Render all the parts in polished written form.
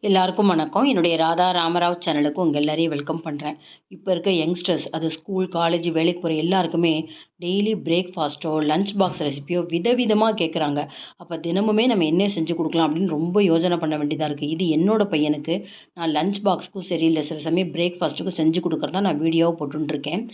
எல்லாருக்கும் வணக்கம். என்னுடைய ராதா ராமராவ் சேனலுக்கு உங்க எல்லாரையும் வெல்கம் பண்றேன். இப்ப இருக்க யங்ஸ்டர்ஸ் அது ஸ்கூல், காலேஜ், வேலைக்கு போற எல்லாருக்குமே டெய்லி பிரேக்ஃபாஸ்ட்டோ, லஞ்ச் பாக்ஸ் ரெசிப்பியோ விதவிதமா கேட்குறாங்க. அப்ப தினமுமே நம்ம என்ன செஞ்சு குடுக்கலாம் அப்படின்னு ரொம்ப யோசனை பண்ண வேண்டியதா இருக்கு. இது என்னோட பையனுக்கு நான் லஞ்ச் பாக்ஸ்க்கும் சரி, இல்ல சில சமயம் பிரேக்ஃபாஸ்ட்டுக்கும் செஞ்சு குடுக்கறதா நான் வீடியோவா போட்டுட்டுருக்கேன்.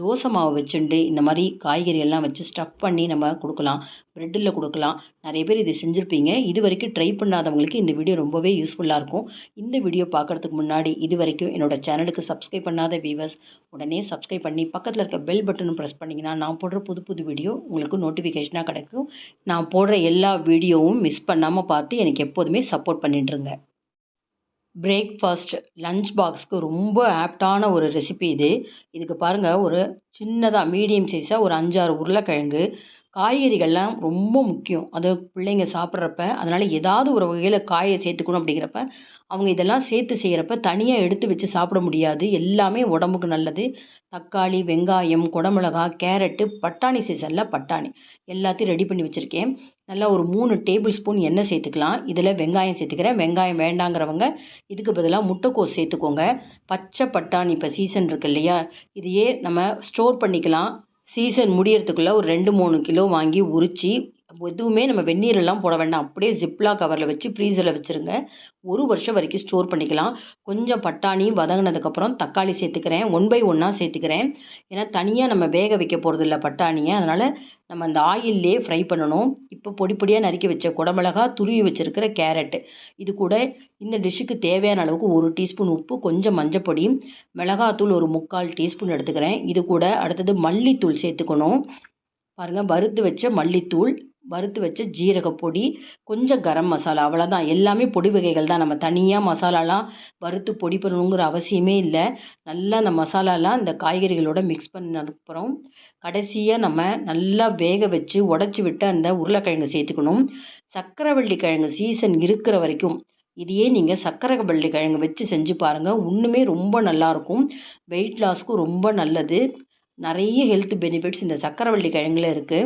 தோசை மாவு வச்சுண்டு இந்த மாரி காய்கறி எல்லாம் வச்சு ஸ்டஃப் பண்ணி நம்ம குடுக்கலாம். பிரெட்ல குடுக்கலாம். நெறைய பேர் இத செஞ்சிருப்பீங்க. இதுவரைக்கும் ட்ரை பண்ணாதவங்களுக்கு இந்த வீடியோ ரொம்பவே யூஸ்ஃபுல்லா இருக்கும். இந்த வீடியோ பார்க்கறதுக்கு முன்னாடி இதுவரைக்கும் என்னோட சேனலுக்கு சப்ஸ்கிரைப் பண்ணாத வியூவர்ஸ் உடனே சப்ஸ்கிரைப் பண்ணி பக்கத்துல இருக்க பெல் பட்டனும் பிரஸ் பண்ணீங்கன்னா, நான் போடுற புது புது வீடியோ உங்களுக்கு நோட்டிஃபிகேஷனா கிடைக்கும். நான் போடுற எல்லா வீடியோவும் மிஸ் பண்ணாம பார்த்து எனக்கு எப்போதுமே சப்போர்ட் பண்ணிட்டுருங்க. பிரேக்ஃபாஸ்ட், லஞ்ச் பாக்ஸ்க்கு ரொம்ப ஆப்ட்டான ஒரு ரெசிபி இது. இதுக்கு பாருங்க ஒரு சின்னதா மீடியம் சைஸா ஒரு 5, 6 உருளைக்கிழங்கு, காய்கறிகள்லாம் ரொம்ப முக்கியம். அது பிள்ளைங்க சாப்பிட்றப்ப, அதனால ஏதாவது ஒரு வகையில காய சேர்த்துக்கணும் அப்படிங்கிறப்ப, அவங்க இதெல்லாம் சேர்த்து செய்யறப்ப தனியா எடுத்து வச்சு சாப்பிட முடியாது. எல்லாமே உடம்புக்கு நல்லது. தக்காளி, வெங்காயம், குடமிளகா, கேரட்டு, பட்டாணி சீசன்ல பட்டாணி எல்லாத்தையும் ரெடி பண்ணி வச்சிருக்கேன். நல்லா ஒரு 3 டேபிள் ஸ்பூன் எண்ணெய் சேர்த்துக்கலாம். இதில வெங்காயம் சேர்த்துக்கிறேன். வெங்காயம் வேண்டாங்கிறவங்க இதுக்கு பதிலா முட்டைக்கோஸ் சேர்த்துக்கோங்க. பச்சை பட்டாணி இப்போ சீசன் இருக்கு இல்லையா? இதையே நம்ம ஸ்டோர் பண்ணிக்கலாம். சீசன் முடியறதுக்குள்ள ஒரு 2, 3 கிலோ வாங்கி உரிச்சு, எதுவுமே நம்ம வெந்நீரெல்லாம் போட வேண்டாம். அப்படியே ஜிப்லாக் கவர்ல வச்சு ஃப்ரீசர்ல வச்சுருங்க. 1 வருஷம் வரைக்கும் ஸ்டோர் பண்ணிக்கலாம். கொஞ்சம் பட்டாணி வதங்குனதுக்கப்புறம் தக்காளி சேர்த்துக்கிறேன். 1 பை 1 சேர்த்துக்கிறேன். ஏன்னா தனியா நம்ம வேக வைக்க போறதில்ல பட்டாணிய. அதனால நம்ம அந்த ஆயில்லேயே ஃப்ரை பண்ணணும். இப்போ பொடி பொடியா நறுக்கி வச்ச குடமிளகா, துருவி வச்சிருக்கிற கேரட்டு. இது கூட இந்த டிஷ்ஷுக்கு தேவையான அளவுக்கு 1 டீஸ்பூன் உப்பு, கொஞ்சம் மஞ்சப்பொடி, மிளகாத்தூள் ஒரு 3/4 டீஸ்பூன் எடுத்துக்கிறேன். இது கூட அடுத்தது மல்லித்தூள் சேர்த்துக்கணும். பாருங்க வறுத்து வச்ச மல்லித்தூள், வறுத்து வச்ச ஜீரகப்பொடி, கொஞ்சம் கரம் மசாலா அவ்வளோதான். எல்லாமே பொடி வகைகள் தான். நம்ம தனியா மசாலாலாம் வறுத்து பொடி பண்ணணுங்கிற அவசியமே இல்ல. நல்லா அந்த மசாலாலாம் இந்த காய்கறிகளோட மிக்ஸ் பண்ணதுக்கப்புறம், கடைசியா நம்ம நல்லா வேக வச்சு உடைச்சு விட்ட அந்த உருளைக்கிழங்கு சேர்த்துக்கணும். சர்க்கரைவள்ளி கிழங்கு சீசன் இருக்கிற வரைக்கும், இதையே நீங்க சர்க்கரைவள்ளி கிழங்கு வச்சு செஞ்சு பாருங்க. இன்னுமே ரொம்ப நல்லாயிருக்கும். வெயிட் லாஸ்க்கும் ரொம்ப நல்லது. நெறைய ஹெல்த் பெனிஃபிட்ஸ் இந்த சர்க்கரைவள்ளி கிழங்குல இருக்கு.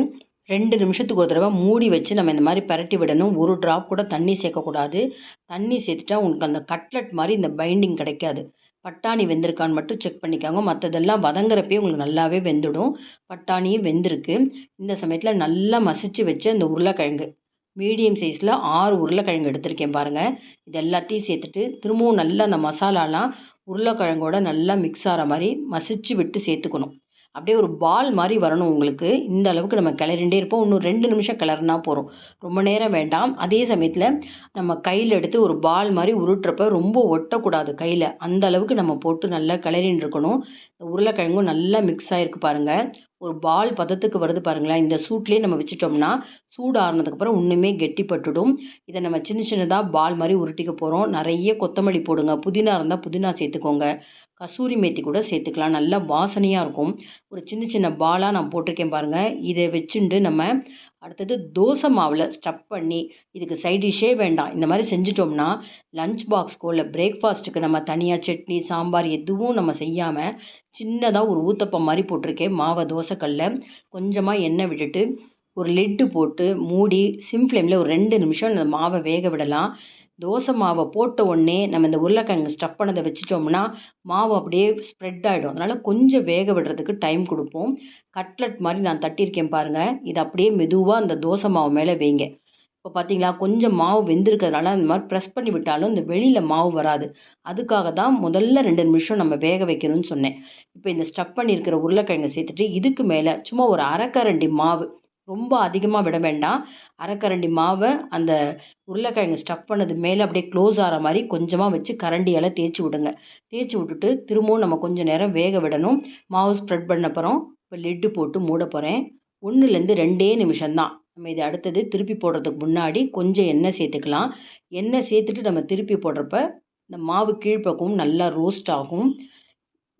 2 நிமிஷத்துக்கு ஒரு தடவ மூடி வச்சு நம்ம இந்த மாரி பெரட்டி விடணும். 1 ட்ராப் கூட தண்ணி சேர்க்கக்கூடாது. தண்ணி சேர்த்துட்டா உங்களுக்கு அந்த கட்லட் மாரி இந்த பைண்டிங் கிடைக்காது. பட்டாணி வெந்திருக்கான்னு மட்டும் செக் பண்ணிக்கோங்க. மத்ததெல்லாம் வதங்குறப்பயே உங்களுக்கு நல்லாவே வெந்துடும். பட்டாணியும் வெந்திருக்கு. இந்த சமயத்தில நல்லா மசிச்சு வச்ச இந்த உருளைக்கிழங்கு. மீடியம் சைஸ்ல 6 உருளைக்கிழங்கு எடுத்திருக்கேன் பாருங்க. இது எல்லாத்தையும் சேர்த்துட்டு திரும்பவும் நல்லா அந்த மசாலாலாம் உருளைக்கிழங்கோட நல்லா மிக்ஸ் ஆற மாரி மசிச்சு விட்டு சேர்த்துக்கணும். அப்படியே ஒரு பால் மாரி வரணும் உங்களுக்கு. இந்த அளவுக்கு நம்ம கிளறிண்டே இருப்போம். இன்னும் 2 நிமிஷம் கிளறுனா போதும். ரொம்ப நேரம் வேண்டாம். அதே சமயத்தில நம்ம கையில எடுத்து ஒரு பால் மாரி உருட்டுறப்ப ரொம்ப ஒட்டக்கூடாது கையில. அந்த அளவுக்கு நம்ம போட்டு நல்லா கிளறின்னு இருக்கணும். உருளைக்கிழங்கும் நல்லா மிக்ஸ் ஆயிருக்கு பாருங்க. ஒரு பால் பதத்துக்கு வருது பாருங்களேன். இந்த சூட்லேயே நம்ம வச்சுட்டோம்னா, சூடு ஆறுனதுக்கப்புறம் இன்னுமே கெட்டிப்பட்டுடும். இத நம்ம சின்ன சின்னதா பால் மாரி உருட்டிக்க போறோம். நெறைய கொத்தமல்லி போடுங்க. புதினா இருந்தா புதினா சேர்த்துக்கோங்க. கசூரி மேத்தி கூட சேர்த்துக்கலாம். நல்லா வாசனையா இருக்கும். ஒரு சின்ன சின்ன பாலா நான் போட்டிருக்கேன் பாருங்க. இத வச்சுண்டு நம்ம அடுத்தது தோசை மாவுல ஸ்டஃப் பண்ணி, இதுக்கு சைட் டிஷ்ஷே வேண்டாம். இந்த மாரி செஞ்சுட்டோம்னா, லஞ்ச் பாக்ஸ்க்கோ இல்ல பிரேக்ஃபாஸ்ட்டுக்கு நம்ம தனியா சட்னி, சாம்பார் எதுவும் நம்ம செய்யாம, சின்னதா ஒரு ஊத்தப்பம் மாரி போட்டிருக்கேன். மாவ தோசை கல்ல கொஞ்சமா எண்ணெய் விட்டுட்டு, ஒரு லிட்டு போட்டு மூடி சிம் ஃப்ளேம்ல ஒரு 2 நிமிஷம் அந்த மாவ வேக விடலாம். தோசை மாவ போட்ட உடனே நம்ம இந்த உருளைக்கிழங்கு ஸ்டஃப் பண்ணத வச்சுட்டோம்னா, மாவு அப்படியே ஸ்ப்ரெட் ஆயிடும். அதனால கொஞ்சம் வேக விடுறதுக்கு டைம் குடுப்போம். கட்லட் மாரி நான் தட்டியிருக்கேன் பாருங்க. இத அப்படியே மெதுவா அந்த தோசை மாவு மேல வைங்க. இப்போ பார்த்தீங்களா, கொஞ்சம் மாவு வெந்திருக்கிறதுனால அந்த மாரி பிரஸ் பண்ணி விட்டாலும் இந்த வெளியில மாவு வராது. அதுக்காக தான் முதல்ல 2 நிமிஷம் நம்ம வேக வைக்கணும்னு சொன்னேன். இப்போ இந்த ஸ்டஃப் பண்ணியிருக்கிற உருளைக்கிழங்க சேர்த்துட்டு, இதுக்கு மேல சும்மா ஒரு அரைக்கரண்டி மாவு, ரொம்ப அதிகமா விட வேண்டாம். அரைக்கரண்டி மாவ அந்த உருளைக்கிழங்கு ஸ்டஃப் பண்ணது மேல அப்படியே க்ளோஸ் ஆற மாரி கொஞ்சமா வச்சு கரண்டியால தேய்ச்சு விடுங்க. தேய்ச்சு விட்டுட்டு திரும்பவும் நம்ம கொஞ்ச நேரம் வேக விடணும். மாவு ஸ்ப்ரெட் பண்ண அப்புறம் இப்போ லிட்டு போட்டு மூட போறேன். 1லேருந்து 2 நிமிஷம் தான். நம்ம இத அடுத்தது திருப்பி போடுறதுக்கு முன்னாடி கொஞ்சம் எண்ணெய் சேர்த்துக்கலாம். எண்ணெய் சேர்த்துட்டு நம்ம திருப்பி போடுறப்ப, இந்த மாவு கீழ்ப்பக்கமும் நல்லா ரோஸ்ட் ஆகும்.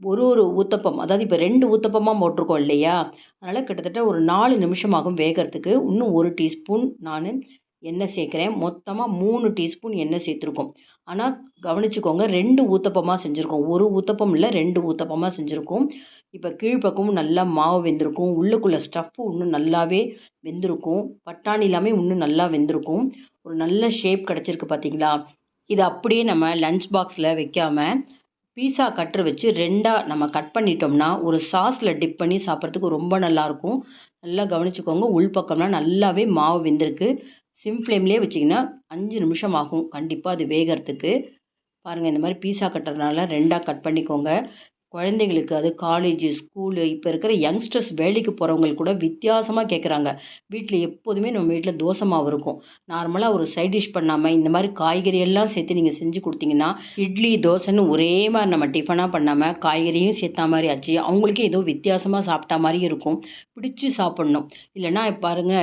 ஒரு ஊத்தப்பம், அதாவது இப்போ 2 ஊத்தப்பமா போட்டிருக்கோம் இல்லையா? அதனால கிட்டத்தட்ட ஒரு 4 நிமிஷம் ஆகும் வேகறதுக்கு. இன்னும் 1 டீஸ்பூன் நானு எண்ணெய் சேர்க்கிறேன். மொத்தமா 3 டீஸ்பூன் எண்ணெய் சேர்த்துருக்கோம். ஆனா கவனிச்சுக்கோங்க 2 ஊத்தப்பமா செஞ்சிருக்கோம். 1 ஊத்தப்பம் இல்ல 2 ஊத்தப்பமா செஞ்சிருக்கோம். இப்ப கீழ்ப்பக்கமும் நல்லா மாவு வெந்திருக்கும். உள்ளுக்குள்ள ஸ்டஃப் இன்னும் நல்லாவே வெந்திருக்கும். பட்டாணி எல்லாமே இன்னும் நல்லா வெந்திருக்கும். ஒரு நல்ல ஷேப் கிடைச்சிருக்கு பார்த்தீங்களா? இத அப்படியே நம்ம லஞ்ச் பாக்ஸில வைக்காம, பீஸா கட்டர் வச்சு 2ஆ நம்ம கட் பண்ணிட்டோம்னா, ஒரு சாஸ்ல டிப் பண்ணி சாப்பிட்றதுக்கு ரொம்ப நல்லாயிருக்கும். நல்லா கவனிச்சுக்கோங்க. உள் பக்கம்லாம் நல்லாவே மாவு வெந்திருக்கு. சிம் ஃப்ளேம்லேயே வச்சிங்கன்னா 5 நிமிஷம் ஆகும் கண்டிப்பா அது வேகறதுக்கு. பாருங்க இந்த மாரி பீஸா கட்டர்னால 2ஆ கட் பண்ணிக்கோங்க. குழந்தைகளுக்கு அது காலேஜு, ஸ்கூலு இப்போ இருக்கிற யங்ஸ்டர்ஸ் வேலைக்கு போகிறவங்களுக்கு கூட வித்தியாசமா கேட்குறாங்க. வீட்ல எப்போதுமே நம்ம வீட்ல தோசை மாவு இருக்கும். நார்மலா ஒரு சைட் டிஷ் பண்ணாம, இந்த மாரி காய்கறி எல்லாம் சேர்த்து நீங்க செஞ்சு குடுத்தீங்கன்னா, இட்லி, தோசைன்னு ஒரே மாரி நம்ம டிஃபனா பண்ணாம, காய்கறியும் சேர்த்தா மாரி ஆச்சு. அவங்களுக்கே ஏதோ வித்தியாசமா சாப்பிட்டா மாரியும் இருக்கும். பிடிச்சு சாப்பிடணும். இல்லன்னா பாருங்க,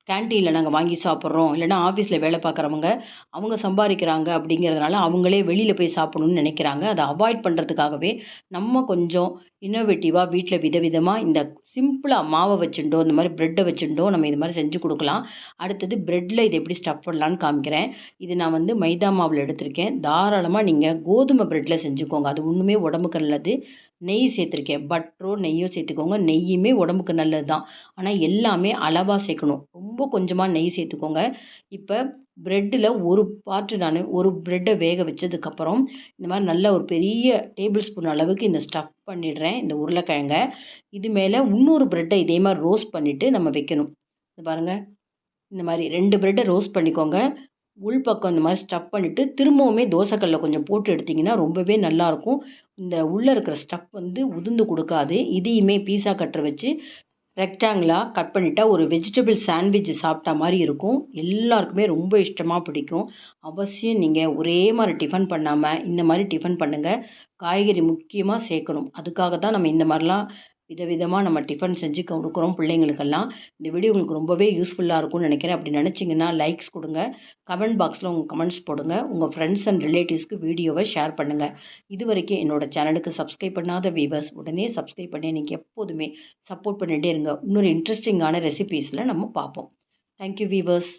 கேன்டீன்ல நாங்க வாங்கி சாப்பிட்றோம். இல்லன்னா ஆஃபீஸ்ல வேலை பார்க்குறவங்க, அவங்க சம்பாரிக்கிறாங்க அப்படிங்கிறதுனால, அவங்களே வெளியில போய் சாப்பிடணும்னு நெனைக்கிறாங்க. அத அவாய்ட் பண்றதுக்காகவே, நம்ம கொஞ்சம் இன்னோவேட்டிவா வீட்ல விதவிதமா இந்த சிம்பிளா மாவ வச்சுண்டோ, இந்த மாரி பிரெட்ட வச்சுண்டோ நம்ம இது மாரி செஞ்சு குடுக்கலாம். அடுத்தது பிரெட்ல இத எப்படி ஸ்டஃப் பண்ணலான்னு காமிக்கிறேன். இது நான் வந்து மைதா மாவுல எடுத்திருக்கேன். தாராளமா நீங்க கோதுமை பிரெட்ல செஞ்சுக்கோங்க. அது இன்னுமே உடம்புக்கு நல்லது. நெய் சேர்த்துருக்கேன். பட்டரோ, நெய்யோ சேர்த்துக்கோங்க. நெய்யுமே உடம்புக்கு நல்லது தான். ஆனா எல்லாமே அளவா சேர்க்கணும். ரொம்ப கொஞ்சமா நெய் சேர்த்துக்கோங்க. இப்ப பிரெட்ல ஒரு பார்ட் நானு ஒரு பிரெட்ட வேக வச்சதுக்கப்புறம், இந்த மாரி நல்ல ஒரு பெரிய டேபிள் ஸ்பூன் அளவுக்கு இந்த ஸ்டஃப் பண்ணிடுறேன், இந்த உருளைக்கிழங்க. இது மேல இன்னொரு பிரெட்ட இதே மாரி ரோஸ்ட் பண்ணிட்டு நம்ம வைக்கணும். இது பாருங்க, இந்த மாரி 2 பிரெட்ட ரோஸ்ட் பண்ணிக்கோங்க. உள் பக்கம் இந்த மாரி ஸ்டஃப் பண்ணிட்டு, திரும்பவுமே தோசை கல்ல கொஞ்சம் போட்டு எடுத்தீங்கன்னா, ரொம்பவே நல்லாருக்கும். இந்த உள்ள இருக்கிற ஸ்டஃப் வந்து உதிர்ந்து குடுக்காது. இதையுமே பீஸா கட்டர் வச்சு ரெக்டாங்கிளா கட் பண்ணிட்டா, ஒரு வெஜிடபிள் சாண்ட்விச் சாப்பிட்டா மாரி இருக்கும். எல்லாருக்குமே ரொம்ப இஷ்டமா பிடிக்கும். அவசியம் நீங்க ஒரே மாரி டிஃபன் பண்ணாம, இந்த மாரி டிஃபன் பண்ணுங்க. காய்கறி முக்கியமா சேர்க்கணும். அதுக்காக தான் நம்ம இந்த மாரிலாம் விதவிதமா நம்ம டிஃபன் செஞ்சு குடுக்குறோம் பிள்ளைங்களுக்கெல்லாம். இந்த வீடியோ உங்களுக்கு ரொம்பவே யூஸ்ஃபுல்லா இருக்கும்னு நெனைக்கிறேன். அப்படி நெனச்சீங்கன்னா லைக்ஸ் குடுங்க. கமெண்ட் பாக்ஸ்ல உங்க கமெண்ட்ஸ் போடுங்க. உங்க ஃப்ரெண்ட்ஸ் அண்ட் ரிலேட்டிவ்ஸ்க்கு வீடியோவ ஷேர் பண்ணுங்க. இதுவரைக்கும் என்னோட சேனலுக்கு சப்ஸ்கிரைப் பண்ணாத வீவர்ஸ் உடனே சப்ஸ்கிரைப் பண்ணி எனக்கு எப்போதுமே சப்போர்ட் பண்ணிட்டே இருங்க. இன்னொரு இன்ட்ரஸ்டிங்கான ரெசிபீஸ்ல நம்ம பார்ப்போம். Thank you viewers.